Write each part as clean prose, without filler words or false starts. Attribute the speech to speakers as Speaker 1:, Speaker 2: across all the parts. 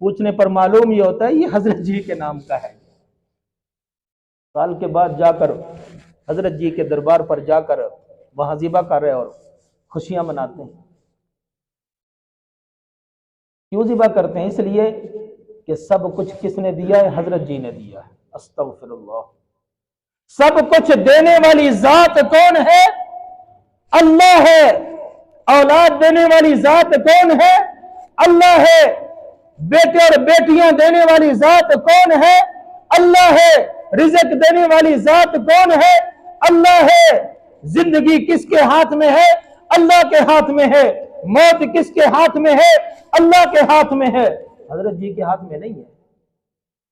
Speaker 1: पूछने पर मालूम ये होता है ये हजरत जी के नाम का है। साल के बाद जाकर हजरत जी के दरबार पर जाकर वहां ज़िबा कर रहे और खुशियां मनाते हैं। क्यों ज़िबा करते हैं? इसलिए कि सब कुछ किसने दिया है? हजरत जी ने दिया है। अस्तगफिरुल्लाह। सब कुछ देने वाली जात कौन है? अल्लाह है। औलाद देने वाली जात कौन है? अल्लाह है। बेटे और बेटियां देने वाली जात कौन है? अल्लाह है। रिज़्क देने वाली जात कौन है? अल्लाह है। जिंदगी किसके हाथ में है? अल्लाह के हाथ में है। मौत किसके हाथ में है? अल्लाह के हाथ में है, हजरत जी के हाथ में नहीं है।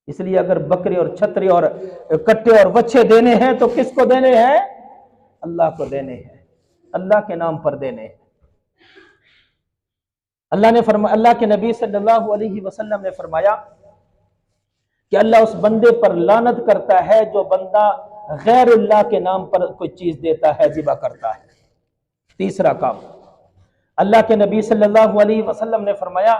Speaker 1: इसलिए अगर बकरे और छतरी और कट्टे और बच्चे देने हैं तो किसको देने हैं? अल्लाह को देने हैं, अल्लाह के नाम पर देने हैं। अल्लाह के नबी सल्लल्लाहु अलैहि वसल्लम ने फरमाया कि अल्लाह उस बंदे पर लानत करता है जो बंदा गैरुल्लाह के नाम पर कोई चीज देता है, ज़िबा करता है। तीसरा काम, अल्लाह के नबी सल्लल्लाहु अलैहि वसल्लम ने फरमाया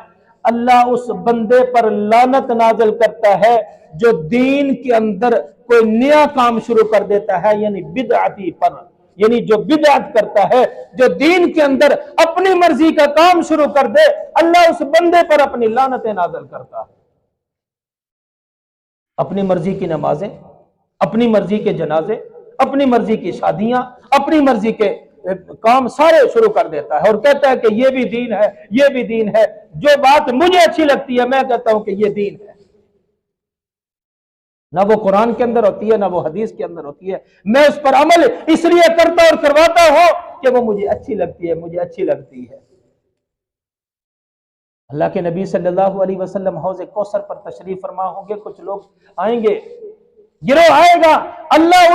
Speaker 1: अल्लाह उस बंदे पर लानत नाज़िल करता है जो दीन के अंदर कोई नया काम शुरू कर देता है, यानी बिदअती पर, यानी जो बिदअत करता है, जो दीन के अंदर अपनी मर्जी का काम शुरू कर दे, अल्लाह उस बंदे पर अपनी लानतें नाज़िल करता है। अपनी मर्जी की नमाजें, अपनी मर्जी के जनाजे, अपनी मर्जी की शादियां, अपनी मर्जी के काम सारे शुरू कर देता है और कहता है कि ये भी दीन है, ये भी दीन है। जो बात मुझे अच्छी लगती है मैं कहता हूं कि ये दीन है। ना वो कुरान के अंदर होती है, ना वो हदीस के अंदर होती है। मैं उस पर अमल इसलिए करता और करवाता हूं कि वो मुझे अच्छी लगती है, मुझे अच्छी लगती है। अल्लाह के नबी सल्लल्लाहु अलैहि वसल्लम हौज़ कौसर पर तशरीफ फरमा होंगे, कुछ लोग आएंगे, गिरोह आएगा, अल्लाह